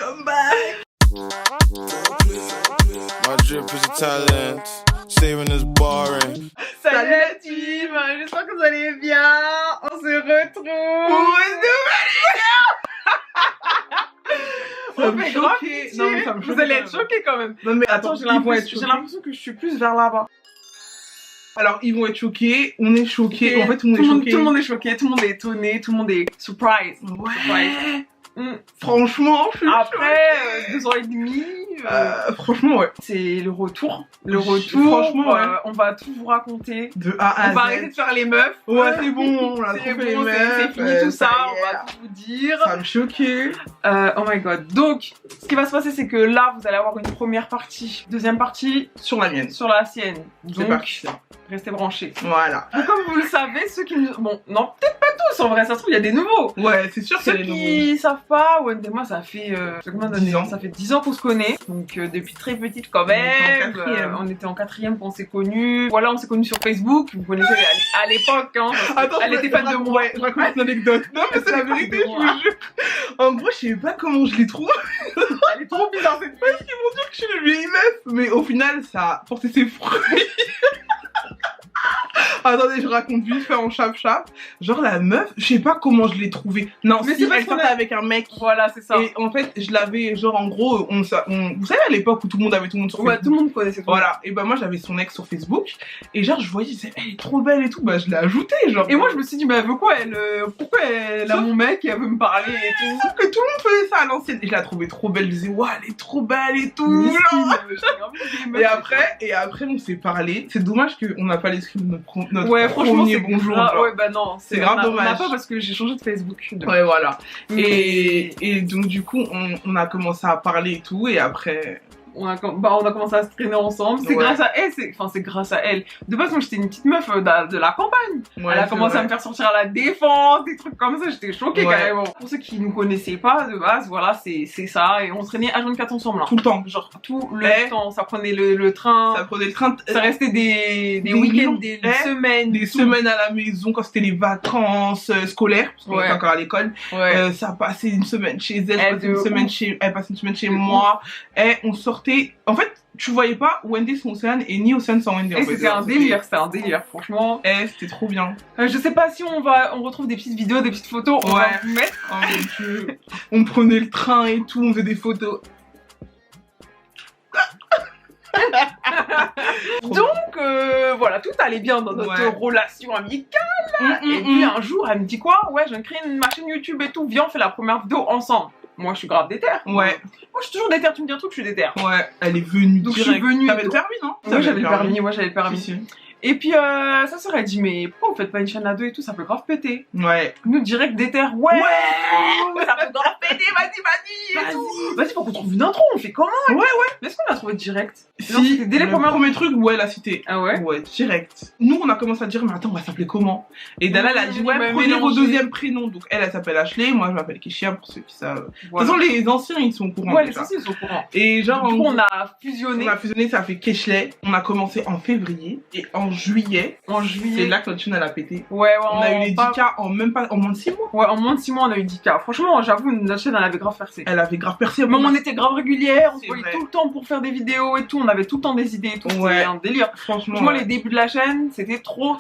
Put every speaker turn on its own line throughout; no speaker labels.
Welcome back.
My drip is a talent. Steven is boring.
Salut la team, j'espère que vous allez bien. On se retrouve pour une nouvelle vidéo. Ça me choquait. Non mais ça me choquait. Vous allez être choqués quand même. Non mais attends, j'ai l'impression que je suis plus vers là-bas. Alors ils vont être choqués, on est choqués. Okay. En fait tout le monde est choqué. Tout le monde est choqué, tout le monde est étonné, tout le monde est surprise. Ouais. Surprise. Franchement, je suis après 2 ans et demi. Franchement, ouais. C'est le retour. Le retour. Franchement, ouais. On va tout vous raconter. De A à Z. On va arrêter de faire les meufs. Ouais, c'est bon. On a trop fait les meufs. C'est fini tout ça. On va tout vous dire. Ça me choquait. Oh my god. Donc, ce qui va se passer, c'est que là, vous allez avoir une première partie. Deuxième partie. Sur la mienne. Sur la sienne. Donc, restez branchés. Voilà. Donc, comme vous le savez, ceux qui nous... Bon, non, peut-être pas tous en vrai. Ça se trouve, il y a des nouveaux. Ouais, c'est sûr qu'il y a des nouveaux. Ceux qui savent pas, Wendy et moi, ça fait... combien d'années ? 10 ans. Ça fait 10 ans qu'on se connaît. Donc depuis très petite quand même, on était en 4ème quand on s'est connus. Voilà, on s'est connus sur Facebook, vous connaissez à l'époque, hein. Attends, elle était fan de moi. Ouais, raconte une anecdote. Non mais c'est la vérité, je vous jure. En gros, je sais pas comment je l'ai trouvée. Elle est trop bizarre cette fille. Parce qu'ils vont dire que je suis une vieille meuf. Mais au final, ça a porté ses fruits. Attendez, je raconte vite fait en chap-chap. Genre la meuf, je sais pas comment je l'ai trouvée. Non, mais si elle sortait avec un mec. Voilà, c'est ça. Et en fait, je l'avais genre en gros, vous savez à l'époque où tout le monde avait tout le monde sur Facebook. Ouais, tout le monde connaissait. Voilà. Et bah moi j'avais son ex sur Facebook et genre je voyais, elle est trop belle et tout. Bah je l'ai ajoutée genre. Et moi je me suis dit mais elle veut quoi elle pourquoi elle a mon mec et elle veut me parler et tout. Sauf que tout le monde faisait ça à l'ancienne. Et je la trouvais trop belle. Je disais ouais elle est trop belle et tout. Et après on s'est parlé. C'est dommage qu'on n'a pas les screens de notre ouais, franchement, c'est bonjour. Ouais, bah non, c'est grave dommage. On n'a pas parce que j'ai changé de Facebook. Ouais, voilà. Et donc, du coup, on a commencé à parler et tout, et après. On a commencé à se traîner ensemble. C'est grâce à elle, c'est grâce à elle. De base, moi j'étais une petite meuf de la campagne. Ouais, elle a commencé à me faire sortir à la défense, des trucs comme ça. J'étais choquée carrément. Pour ceux qui nous connaissaient pas de base, voilà, c'est ça. Et on se traînait H24 ensemble. Hein. Tout le temps. Genre tout le temps. Ça prenait le train. Ça prenait le train. Ça restait des week-ends, des semaines. Des semaines à la maison quand c'était les vacances scolaires. Parce qu'on était encore à l'école. Ça passait une semaine chez elle, elle passait une semaine chez moi. Et on sortait. En fait, tu voyais pas Wendy sans Océane et ni Océane sans Wendy. C'était un délire, franchement. C'était trop bien. Je sais pas si on retrouve des petites vidéos, des petites photos, on va vous mettre. Oh mon Dieu. On prenait le train et tout, on faisait des photos. Donc voilà, tout allait bien dans notre relation amicale. Et puis un jour, elle me dit quoi? Ouais, je viens de créer une chaîne YouTube et tout. Viens, on fait la première vidéo ensemble. Moi, je suis grave déter. Ouais. Moi, je suis toujours déter. Tu me dis un truc, je suis déter. Ouais. Elle est venue. Donc, direct. Je suis venue. T'avais le permis, non? Moi, j'avais le permis. Moi, j'avais le permis. Si. Et puis, sa sœur, elle dit, mais pourquoi vous faites pas une chaîne à 2 et tout? Ça peut grave péter. Ouais. Nous, direct déter. Ouais. Ça peut grave péter. Vas-y. Vas-y, faut qu'on trouve une intro. On fait comment? Ouais. Mais est-ce qu'on l'a trouvé direct? Si. Dès les premiers trucs, ouais, la cité. Ah ouais? Ouais, direct. Nous, on a commencé à dire, mais attends, on va s'appeler comment? Et Dala, elle a dit, ouais, prenez vos deuxièmes prénoms. Donc, elle s'appelle Ashley. Moi, je m'appelle Keshia pour ceux qui savent. De toute façon, les anciens, ils sont au courant. Ouais, les anciens, ils sont au courant. Et genre, du coup, on a fusionné. Ça fait Keshley. On a commencé en février. Et en juillet, c'est là que notre chaîne elle a pété. Ouais, on a eu les 10K en moins de 6 mois. Ouais, en moins de 6 mois, on a eu 10K. Franchement, j'avoue, notre chaîne elle avait grave percé. Elle avait grave percé. Même on était grave régulière, on se voyait tout le temps pour faire des vidéos et tout. On avait tout le temps des idées et tout. C'était un délire. Franchement, les débuts de la chaîne, c'était trop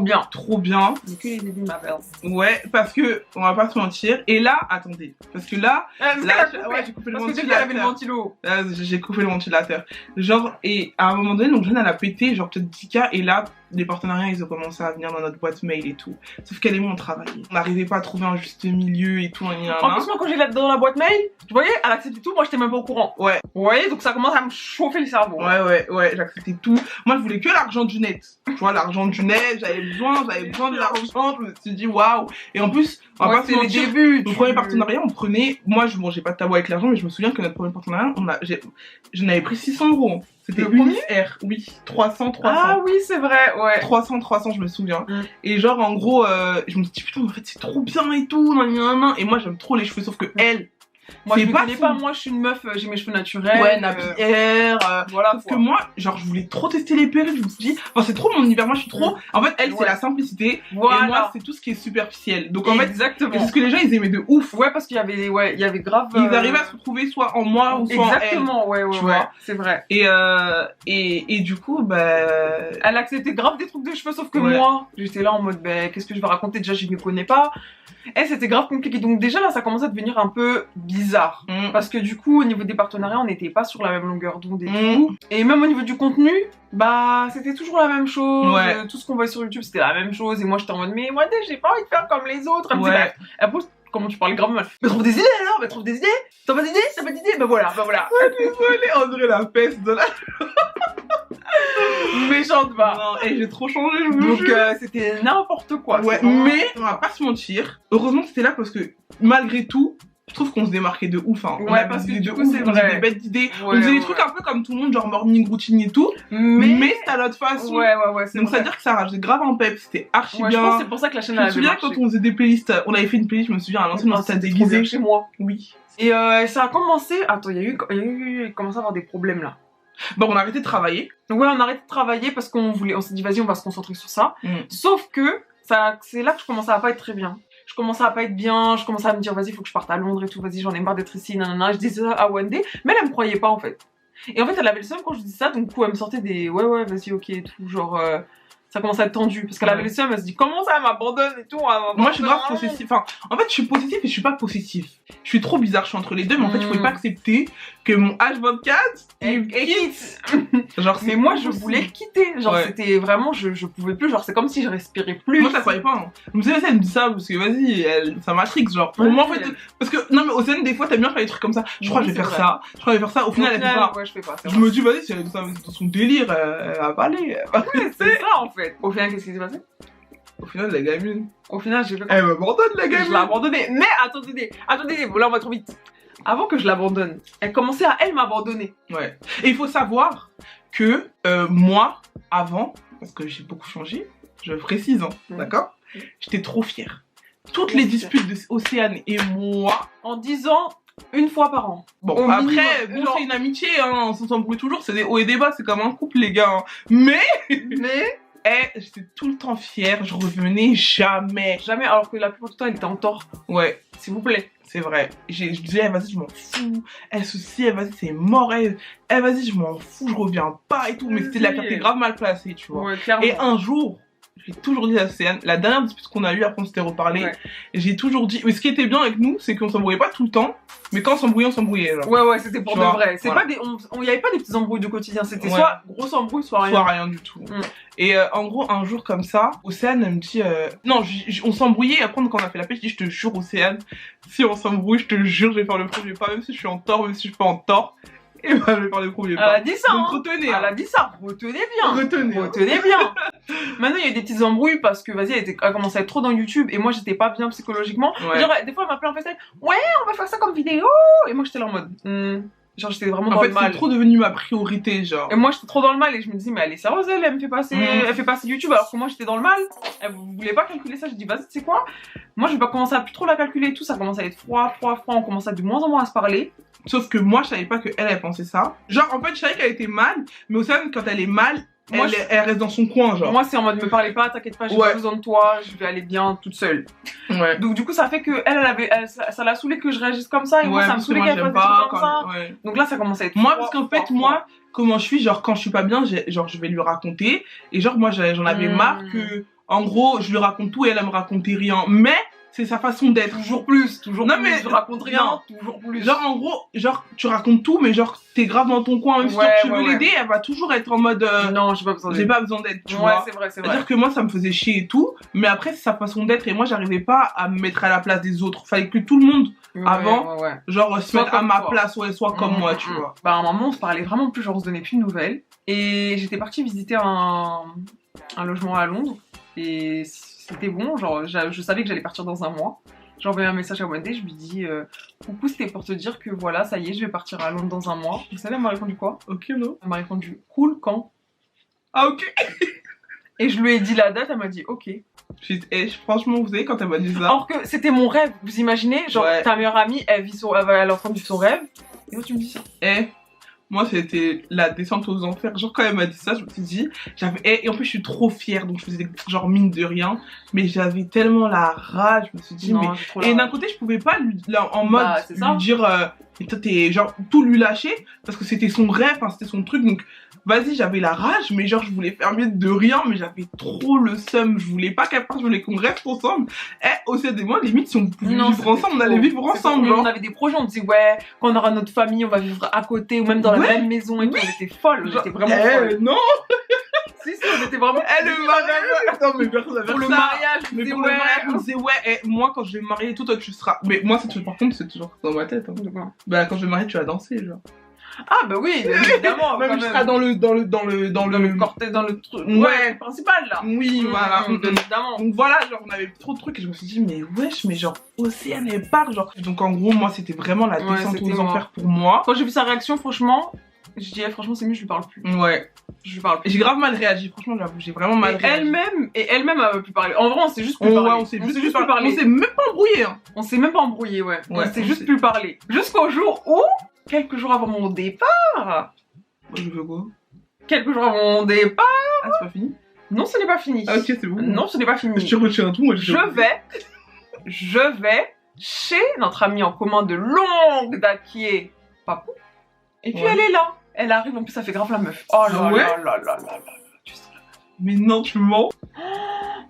bien. Trop bien. C'est que les débuts, ma belle. Ouais, parce que, on va pas se mentir. Et là, attendez. Parce que là, j'ai coupé le ventilateur. J'ai coupé le ventilateur. Genre, et à un moment donné, donc, jeune, elle a pété, genre peut-être 10K, et là, les partenariats, ils ont commencé à venir dans notre boîte mail et tout. Sauf qu'elle et moi, on travaillait. On n'arrivait pas à trouver un juste milieu et tout. En plus, moi, quand j'ai dans la boîte mail, tu voyais, elle acceptait tout, moi, j'étais même pas au courant. Ouais. Vous voyez, donc ça commence à me chauffer le cerveau. Ouais, j'acceptais tout. Moi, je voulais que l'argent du net. Tu vois, l'argent du net, j'avais besoin de l'argent. Je me suis dit, waouh. Et en plus, on va pas se mentir, les débuts. Le premier partenariat, on prenait, moi, j'ai pas de tabou avec l'argent, mais je me souviens que notre premier partenariat, je n'avais pris 600 €. C'était le premier R, oui, 300. Ah oui, c'est vrai, ouais. 300, je me souviens. Et genre, en gros, je me suis dit, putain, en fait, c'est trop bien et tout, et moi, j'aime trop les cheveux, sauf que elle, Moi, je me connais pas, moi, je suis une meuf, j'ai mes cheveux naturels.
Ouais, nappy hair.
Voilà.
Sauf que moi, genre, je voulais trop tester les perruques. Je me suis dit, enfin, c'est trop mon univers. Moi, je suis trop. En fait, elle, c'est la simplicité.
Voilà.
Et moi, c'est tout ce qui est superficiel. Donc, en fait,
exactement.
C'est ce que les gens, ils aimaient de ouf.
Ouais, parce qu'il y avait grave.
Ils arrivaient à se retrouver soit en moi ou soit en elle.
Exactement, ouais, c'est vrai.
Et du coup, bah.
Elle acceptait grave des trucs de cheveux, sauf que moi, j'étais là en mode, bah, qu'est-ce que je vais raconter? Déjà, je ne connais pas. Et c'était grave compliqué. Donc déjà là, ça commençait à devenir un peu bizarre. Parce que du coup, au niveau des partenariats, on n'était pas sur la même longueur d'onde et tout. Et même au niveau du contenu, bah c'était toujours la même chose. Tout ce qu'on voyait sur YouTube, c'était la même chose. Et moi, j'étais en mode, mais moi, j'ai pas envie de faire comme les autres. Elle me disait, bah, comment tu parles grave mal. Mais trouve des idées alors, mais trouve des idées. T'as pas d'idées? T'as pas d'idées? Bah voilà.
Désolée, on dirait la peste de la...
Méchante va.
Non, et j'ai trop changé, je vous
Donc
jure.
c'était n'importe quoi.
Ouais, mais on va pas se mentir. Heureusement que c'était là parce que malgré tout, je trouve qu'on se démarquait de ouf. Hein.
Ouais, parce que du coup, c'est vrai.
On faisait des bêtes d'idées. On faisait des trucs un peu comme tout le monde, genre morning routine et tout. Mais c'était à notre façon.
Ouais.
Donc ça veut dire que ça rajoutait grave en pep. C'était archi bien.
Je pense que c'est pour ça que la chaîne
a. Je me souviens quand on faisait des playlists, on avait fait une playlist, je me souviens, à l'ancienne, on s'était déguisé
chez moi.
Oui.
Et ça a commencé. Attends, il y a eu commencé à avoir des problèmes là.
Bon, on a arrêté de travailler.
Ouais, on a arrêté de travailler parce on s'est dit vas-y, on va se concentrer sur ça. Sauf que c'est là que je commençais à pas être très bien. Je commençais à pas être bien, je commençais à me dire vas-y, faut que je parte à Londres et tout, vas-y, j'en ai marre d'être ici, nanana. Je disais ça à Wendy, mais elle me croyait pas en fait. Et en fait, elle avait le seum quand je disais ça, donc du coup, elle me sortait des ouais, vas-y, ok et tout, genre. Ça commence à être tendu parce qu'elle avait le seum, elle se dit comment ça elle m'abandonne et tout.
Moi je suis grave possessive. Enfin, en fait je suis possessive et je suis pas possessif. Je suis trop bizarre, je suis entre les deux, mais en fait je pouvais pas accepter que mon H24 quitte.
Genre mais moi je voulais quitter. Genre c'était vraiment je pouvais plus, genre c'est comme si je respirais plus.
Moi ça croyais pas. Hein. Je me disais elle me dit ça parce que vas-y, ça matrix genre. Pour moi en fait parce que non mais au scène des fois t'aimes bien faire des trucs comme ça. Je crois que je vais faire ça. Je crois que je vais faire ça. Au final elle fait pas.
Ouais, je fais pas.
Je me dis vas-y, si elle est dans son délire, elle va pas aller.
C'est ça en fait. Au final, qu'est-ce qui s'est passé?
Au final, la gamine.
Au final, j'ai fait.
Elle m'abandonne, la gamine.
Je l'ai abandonnée. Mais attendez, là on va trop vite. Avant que je l'abandonne, elle commençait à m'abandonner.
Ouais. Et il faut savoir que moi, avant, parce que j'ai beaucoup changé, je précise, hein, d'accord? J'étais trop fière. Toutes les disputes de Océane et moi.
En disant. Une fois par an.
Bon, après, bon, c'est une amitié, hein, on s'embrouille toujours, c'est des hauts et des bas, c'est comme un couple, les gars. Hein. Mais, j'étais tout le temps fière, je revenais jamais.
Jamais, alors que la plupart du temps, elle était en tort.
Ouais.
S'il vous plaît.
C'est vrai. Je disais, vas-y, je m'en fous. Elle ceci, vas-y, c'est mort. Elle, vas-y, je m'en fous, je reviens pas et tout. Mais c'était de la fierté grave mal placée, tu vois.
Ouais, clairement.
Et un jour, j'ai toujours dit à Océane, la dernière dispute qu'on a eue, après on s'était reparlé, j'ai toujours dit, mais ce qui était bien avec nous, c'est qu'on s'embrouillait pas tout le temps, mais quand on s'embrouillait. Genre.
Ouais, c'était pour de vrai. C'est pas des, y avait pas des petites embrouilles du quotidien, c'était soit grosse embrouille, soit rien.
Soit rien du tout. Et en gros, un jour comme ça, Océane elle me dit, non, on s'embrouillait, après quand on a fait la paix, je dis, je te jure Océane, si on s'embrouille, je te jure, je vais faire le premier pas, même si je suis en tort, même si je suis pas en tort. Et bah, je vais faire le premier pas.
Elle a dit ça,
donc, retenez.
Elle a dit ça, retenez bien. Retenez bien. Maintenant, il y a des petites embrouilles parce que, vas-y, elle commençait à être trop dans YouTube et moi, j'étais pas bien psychologiquement. Genre, des fois, elle m'appelait en FaceTime. Ouais, on va faire ça comme vidéo. Et moi, j'étais là en mode. Genre, j'étais vraiment dans le mal.
En fait, c'est trop devenu ma priorité, genre.
Et moi, j'étais trop dans le mal et je me disais, mais elle est sérieuse, elle me fait passer, elle fait passer YouTube alors que moi, j'étais dans le mal. Elle voulait pas calculer ça. Je dis, vas-y, tu sais quoi? Moi, je vais pas commencer à plus trop la calculer et tout. Ça commence à être froid. On commence à de moins en moins à se parler.
Sauf que moi, je savais pas qu'elle pensait ça. Genre, en fait, je savais qu'elle était mal, mais Océane, quand elle est mal, elle reste dans son coin, genre.
Moi, c'est en mode, me parlez pas, t'inquiète pas, j'ai pas besoin de toi, je vais aller bien toute seule. Ouais. Donc, du coup, ça fait que ça l'a saoulé que je réagisse comme ça, et moi, ça me saoulait qu'elle fasse des trucs comme ça. Donc là, ça commence à être
moi, parce qu'en fait, moi, comment je suis, genre, quand je suis pas bien, genre, je vais lui raconter, et genre, moi, j'en avais marre que, en gros, je lui raconte tout et elle me racontait rien. Mais, c'est sa façon d'être.
Toujours plus.
Non, mais
je raconte rien, toujours plus.
Genre, en gros, genre, tu racontes tout, mais genre, t'es grave dans ton coin. Même si tu veux l'aider, elle va toujours être en mode.
Non, j'ai pas besoin d'aide.
J'ai pas besoin d'aide, tu vois.
Ouais, c'est vrai.
C'est-à-dire que moi, ça me faisait chier et tout, mais après, c'est sa façon d'être, et moi, j'arrivais pas à me mettre à la place des autres. Fallait que tout le monde, avant, genre, se mette à ma place, soit comme moi, tu vois.
Bah, à un moment, on se parlait vraiment plus, genre, on se donnait plus de nouvelles. Et j'étais partie visiter un logement à Londres, et c'était bon, genre, je savais que j'allais partir dans un mois. J'ai envoyé un message à Wendy, je lui dis coucou, c'était pour te dire que voilà, ça y est, je vais partir à Londres dans un mois. Vous savez, elle m'a répondu quoi?
Ok, non.
Elle m'a répondu cool, quand?
Ah, ok.
Et je lui ai dit la date, elle m'a dit ok.
Franchement, vous savez, quand elle m'a dit ça.
Alors que c'était mon rêve, vous imaginez, genre ta meilleure amie, elle est en train de vivre son rêve, et toi tu me dis ça.
Moi, c'était la descente aux enfers. Genre, quand elle m'a dit ça, je me suis dit, et en plus, je suis trop fière, donc je faisais genre mine de rien. Mais j'avais tellement la rage, je me suis dit, non, mais. Et d'un côté, je pouvais pas lui dire, et toi, t'es genre tout lui lâcher, parce que c'était son rêve, hein, c'était son truc. Donc, vas-y, j'avais la rage, mais genre, je voulais faire mieux de rien, mais j'avais trop le seum. Je voulais pas qu'elle parte, je voulais qu'on reste ensemble. Aussi, des mois, limite, si on pouvait vivre ensemble, on allait vivre ensemble.
On avait des projets, on disait, ouais, quand on aura notre famille, on va vivre à côté, ou même dans la même maison et tout. On était folles, on était vraiment folles.
Non!
Si, on était vraiment.
Le mariage! Non, mais personne
pour le mariage,
mais pour le mariage, on disait, ouais, moi, quand je vais me marier et tout, toi, tu seras. Mais moi, par contre, c'est toujours dans ma tête. Hein. Bah, quand je vais me marier, tu vas danser, genre.
Ah bah oui, évidemment.
Même je serai dans le
cortège, dans le truc.
Ouais,
principal là.
Oui, voilà.
Évidemment.
Donc voilà, genre on avait trop de trucs et je me suis dit mais wesh, mais genre Océane elle part genre. Donc en gros moi c'était vraiment la descente aux enfers pour moi.
Quand j'ai vu sa réaction franchement, je dis franchement c'est mieux je lui parle plus.
Ouais.
Je lui parle plus.
J'ai grave mal réagi, franchement j'avoue, j'ai vraiment mal réagi.
Elle-même avait plus parlé. En vrai on s'est juste plus parlé.
Ouais, on s'est juste plus parlé. On s'est même pas embrouillé hein.
On s'est même pas embrouillé ouais. On s'est juste plus parlé. Jusqu'au jour où quelques jours avant mon départ.
Je veux quoi?
Quelques jours avant mon départ.
Ah, c'est pas fini?
Non, ce n'est pas fini.
Ah, ok, c'est bon.
Non, ce n'est pas fini.
Je retiens tout, moi.
Je vais chez notre amie en commun de longue date qui est Papou. Et puis elle est là. Elle arrive, en plus ça fait grave la meuf. Oh là là là là là là. Tu sais la meuf.
Mais non, tu mens.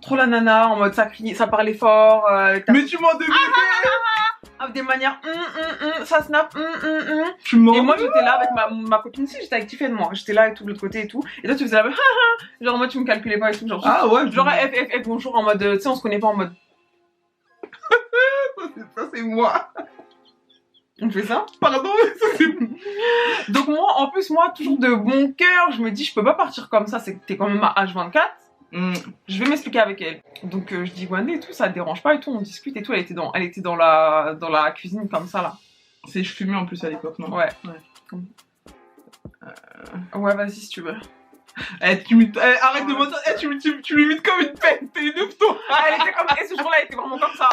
Trop la nana, en mode ça criait, ça parlait fort.
Mais tu mens de
des manières ça snap
Tu mens.
Et moi j'étais là avec ma copine si j'étais avec Tiffany moi j'étais là et tout de l'autre côté et tout et toi tu faisais la genre moi tu me calculais pas et tout genre
ah ouais
genre F bonjour en mode tu sais on se connaît pas en mode
ça c'est moi.
On fait ça?
Pardon, ça c'est
donc moi en plus moi toujours de bon cœur je me dis je peux pas partir comme ça c'est que t'es quand même à H24. Je vais m'expliquer avec elle. Donc je dis Wanda et tout, ça te dérange pas et tout, on discute et tout. Elle était dans la cuisine comme ça là.
Je fumais en plus à l'époque, non?
Ouais. Ouais, vas-y si tu veux.
Arrête de mentir, tu l'imites comme une peine, t'es une ouf toi.
Elle était comme, et ce jour-là, elle était vraiment comme ça.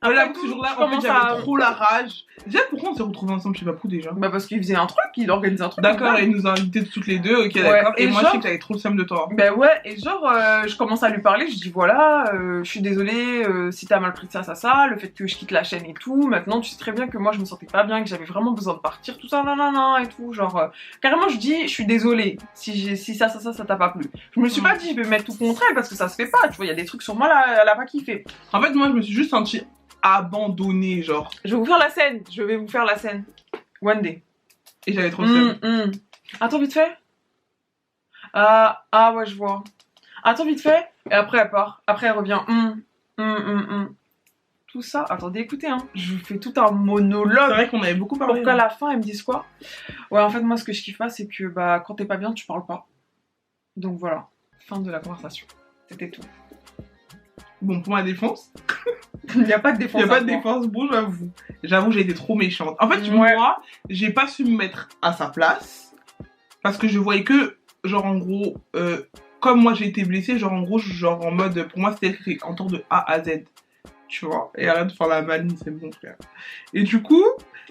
Voilà, ce jour-là, en fait, j'avais trop la rage. Déjà, pourquoi on s'est retrouvés ensemble chez Papou déjà?
Bah parce qu'il faisait un truc, il organisait un truc.
D'accord, et il nous a invités toutes les deux, ok d'accord. Et moi je sais que t'avais trop le seum de toi.
Bah ouais, et genre je commence à lui parler, je dis voilà, je suis désolée si t'as mal pris ça, le fait que je quitte la chaîne et tout, maintenant tu sais très bien que moi je me sentais pas bien, que j'avais vraiment besoin de partir, tout ça, nanana et tout, genre carrément je dis je suis désolée si ça t'a pas plu. Je me suis pas dit je vais mettre tout contre elle parce que ça se fait pas, tu vois, il y a des trucs sur moi là, elle a pas kiffé.
En fait moi je me suis juste sentie abandonnée genre.
Je vais vous faire la scène, one day.
Et j'avais trop le seum.
Attends vite fait. Ah ouais je vois. Attends vite fait. Et après elle part. Après elle revient. Tout ça. Attendez écoutez hein. Je vous fais tout un monologue.
C'est vrai qu'on avait beaucoup parlé.
Pour qu'à la fin elle me dise quoi. Ouais en fait moi ce que je kiffe pas c'est que bah quand t'es pas bien tu parles pas. Donc voilà. Fin de la conversation. C'était tout.
Bon pour ma défense.
Il n'y a pas de défense.
Il n'y a pas de défense, bon j'avoue. J'avoue j'ai été trop méchante. En fait moi j'ai pas su me mettre à sa place. Parce que je voyais que genre en gros comme moi j'ai été blessée, genre en gros genre en mode pour moi c'était écrit en tour de A à Z. Tu vois. Et arrête de faire la maligne, c'est bon frère. Et du coup,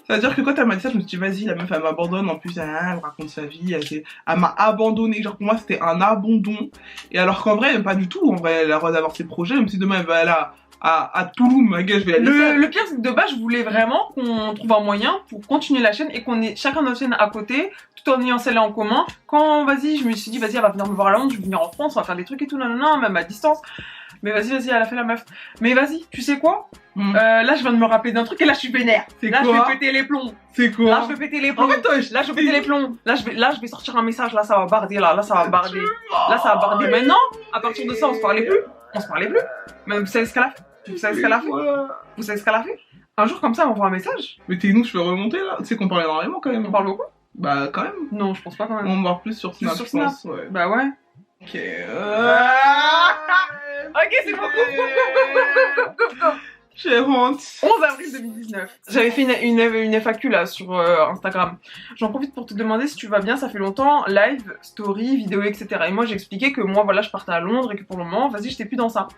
ça veut dire que quand elle m'a dit ça, je me suis dit vas-y la meuf elle m'abandonne, en plus elle me raconte sa vie, elle m'a abandonnée, genre pour moi c'était un abandon. Et alors qu'en vrai pas du tout, en vrai elle a le droit d'avoir ses projets, même si demain elle va aller à Toulouse, ma gueule, je vais la laisser.
Le pire c'est que de base je voulais vraiment qu'on trouve un moyen pour continuer la chaîne et qu'on ait chacun notre chaîne à côté, tout en ayant celle-là en commun. Quand vas-y, je me suis dit vas-y elle va venir me voir à Londres, je vais venir en France, on va faire des trucs et tout, nanana, même à distance. Mais vas-y, elle a fait la meuf. Mais vas-y, tu sais quoi là je viens de me rappeler d'un truc et là je suis vénère. Là je vais péter les plombs.
C'est quoi?
Là je vais péter les plombs. En fait, là je vais péter les plombs. Là je vais sortir un message, là ça va barder, là ça va barder. Là ça va barder. Maintenant, à partir de ça on se parlait plus. Mais vous savez ce qu'elle a fait? Vous savez ce qu'elle a fait? Un jour comme ça, elle m'envoie un message.
Mais t'es nous, je peux remonter là. Tu sais qu'on parle énormément quand même.
On parle beaucoup?
Bah quand même.
Non, je pense pas quand même.
On parle plus sur Snap, je pense. Ouais.
Bah ouais.
Ok.
Ok, c'est beaucoup.
J'ai honte.
11 avril 2019. J'avais fait une FAQ là sur Instagram. J'en profite pour te demander si tu vas bien, ça fait longtemps, live, story, vidéo, etc. Et moi j'ai expliqué que moi voilà je partais à Londres et que pour le moment, vas-y j'étais plus dans ça.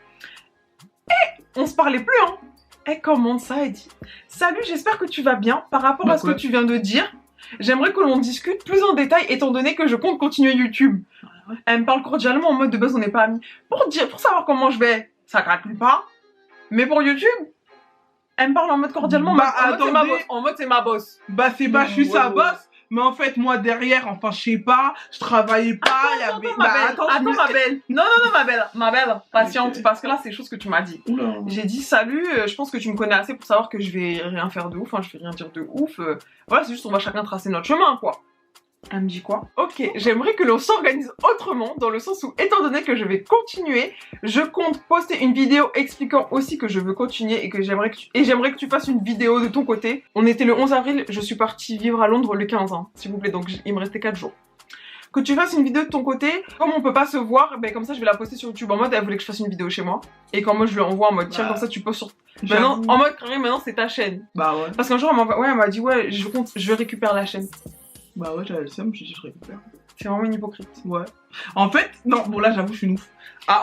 on se parlait plus, hein. Elle commente ça, elle dit « Salut, j'espère que tu vas bien. Par rapport à ce que tu viens de dire, j'aimerais que l'on discute plus en détail étant donné que je compte continuer YouTube. » Elle me parle cordialement en mode de base, on n'est pas amis. Pour savoir comment je vais, ça calcule pas. Mais pour YouTube, elle me parle en mode cordialement, en mode c'est ma boss.
Bah c'est pas, je suis sa boss. Mais en fait, moi derrière, enfin, je sais pas, je travaillais pas,
Attends, ma belle. Non, ma belle, patiente, parce que là, c'est des choses que tu m'as dit. J'ai dit, salut, je pense que tu me connais assez pour savoir que je vais rien faire de ouf, hein, je vais rien dire de ouf. Voilà, c'est juste, on va chacun tracer notre chemin, quoi. Elle me dit quoi? Ok, j'aimerais que l'on s'organise autrement, dans le sens où, étant donné que je vais continuer, je compte poster une vidéo expliquant aussi que je veux continuer et que j'aimerais que tu fasses une vidéo de ton côté. On était le 11 avril, je suis partie vivre à Londres le 15, hein, s'il vous plaît, donc il me restait 4 jours. Que tu fasses une vidéo de ton côté, comme on peut pas se voir, ben comme ça je vais la poster sur YouTube en mode elle voulait que je fasse une vidéo chez moi. Et quand moi je lui envoie en mode tiens, comme ça tu postes sur... Maintenant, en mode carré, maintenant c'est ta chaîne.
Bah ouais.
Parce qu'un jour elle m'a dit ouais, je récupère la chaîne.
Bah ouais, j'avais le seum, je récupère.
C'est vraiment une hypocrite.
Ouais. En fait, non, bon là j'avoue, je suis une ouf.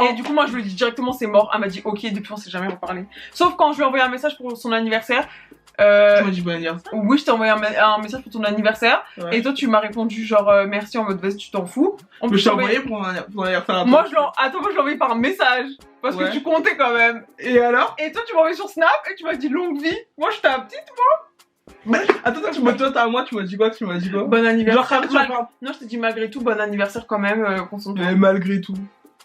Et du coup, moi je lui ai dit directement c'est mort. Elle m'a dit ok, depuis on s'est jamais reparlé. Sauf quand je lui ai envoyé un message pour son anniversaire.
Tu m'as dit bon anniversaire.
Oui, je t'ai envoyé un message pour ton anniversaire. Ouais. Et toi tu m'as répondu genre merci en mode vas-y, tu t'en fous.
Mais je t'ai envoyé pour anniversaire.
Moi je l'ai envoyé par message. Parce que tu comptais quand même.
Et alors?
Et toi tu m'as envoyé sur Snap et tu m'as dit longue vie. Moi j'étais un petite moi.
Mais attends, toi à moi, tu m'as dit quoi?
Bon anniversaire. Non, je t'ai dit malgré tout, bon anniversaire quand même, concentre-toi.
Malgré tout.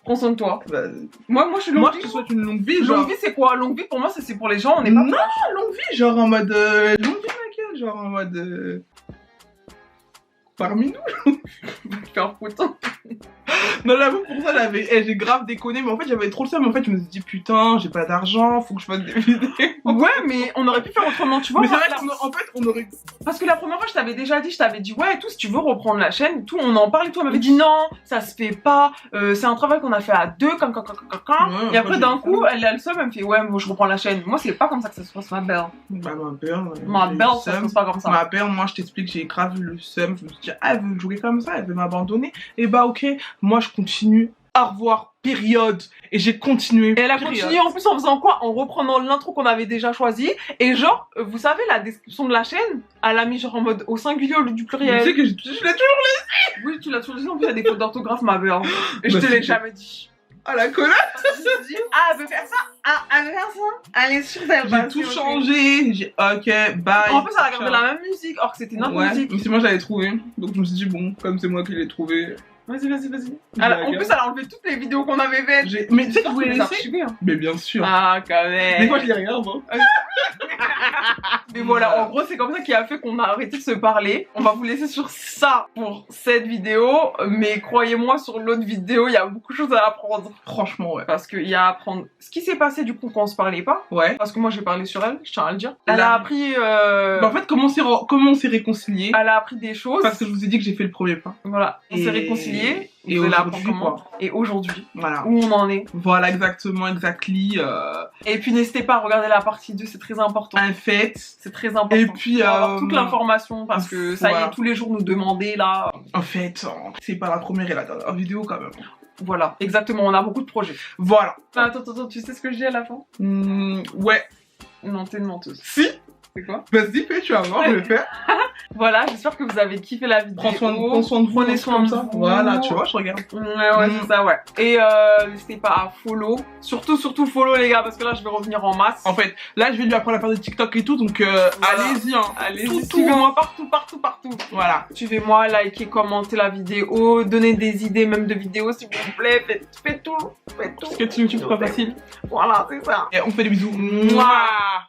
Concentre-toi. Bah, moi je suis longue vie.
Moi je te souhaite une longue vie.
Longue vie c'est quoi? Longue vie pour moi c'est pour les gens, on est pas...
Non, longue vie, genre en mode... longue vie laquelle? Genre en mode... Parmi nous.
Faire foutant.
Non, là, pour ça, j'ai grave déconné, mais en fait, j'avais trop le seum. En fait, je me suis dit, putain, j'ai pas d'argent, faut que je fasse des vidéos.
Ouais, mais on aurait pu faire autrement, tu vois.
Mais c'est vrai qu'en fait, on aurait...
Parce que la première fois, je t'avais déjà dit, ouais, et tout, si tu veux reprendre la chaîne, tout, on en parle et tout. Elle m'avait dit, non, ça se fait pas, c'est un travail qu'on a fait à deux, et après, d'un coup, elle a le seum, elle me fait, ouais, moi, je reprends la chaîne. Moi, c'est pas comme ça que ça se passe, ma belle.
Bah, ma
belle, ça se passe pas comme ça.
Ma belle, moi, je t'explique, j'ai grave le seum. Je me suis dit, ah, elle veut jouer comme ça, elle veut m'abandonner. Et bah, ok, moi, je continue. Au revoir, période. Et j'ai continué.
Et elle a continué en plus en faisant quoi? En reprenant l'intro qu'on avait déjà choisi. Et genre, vous savez, la description de la chaîne, elle a mis genre en mode au singulier au lieu du pluriel.
Tu sais que je l'ai toujours laissé.
Oui, tu l'as toujours laissé. En plus, il y a des fautes d'orthographe, ma belle. Et je te l'ai jamais dit.
Ah, la collade.
Ah, elle veut faire ça. Ah, elle veut faire ça. Elle est sûre d'elle.
J'ai tout changé. J'ai ok, bye.
En plus, elle a gardé la même musique, or que c'était notre musique.
Mais c'est moi, je l'avais trouvé. Donc, je me suis dit, bon, comme c'est moi qui l'ai trouvé.
Vas-y. En plus, elle a enlevé toutes les vidéos qu'on avait faites.
Mais tu sais que je voulais laisser. Mais bien sûr.
Ah, quand même.
Des fois, je les regarde, moi.
Mais voilà, en gros, c'est comme ça qui a fait qu'on a arrêté de se parler. On va vous laisser sur ça pour cette vidéo. Mais croyez-moi, sur l'autre vidéo, il y a beaucoup de choses à apprendre.
Franchement, ouais.
Parce qu'il y a à apprendre. Ce qui s'est passé, du coup, quand on se parlait pas.
Ouais.
Parce que moi, j'ai parlé sur elle, je tiens à le dire. Elle a appris.
Bah, en fait, comment on s'est réconciliés.
Elle a appris des choses.
Parce que je vous ai dit que j'ai fait le premier pas.
Voilà. On s'est réconciliés.
Et aujourd'hui, quoi.
Et aujourd'hui,
voilà.
Où on en est.
Voilà, exactement, exactly.
Et puis n'hésitez pas à regarder la partie 2, c'est très important.
En fait.
C'est très important.
Et puis,
avoir toute l'information, parce que ça y est, tous les jours nous demander, là.
En fait, c'est pas la première et la dernière vidéo, quand même.
Voilà, exactement, on a beaucoup de projets.
Voilà.
Attends, tu sais ce que je dis à la fin?
Ouais.
Non, t'es une menteuse.
Si.
C'est quoi?
Vas-y, fais, tu vas voir, je vais faire.
Voilà, j'espère que vous avez kiffé la vidéo.
Prends soin de vous. Prenez soin de ça. Voilà, tu vois, je regarde.
Ouais, c'est ça, ouais. Et n'hésitez pas à follow. Surtout follow, les gars, parce que là, je vais revenir en masse.
En fait, là, je vais lui apprendre à faire des TikTok et tout, donc voilà. Allez-y, hein.
Allez-y, suivez-moi partout. Voilà. Suivez-moi, likez, commentez la vidéo, donnez des idées même de vidéos, s'il vous plaît. Faites tout.
Parce que YouTube, c'est pas facile.
Voilà, c'est ça.
Et on fait des bisous. Mouah.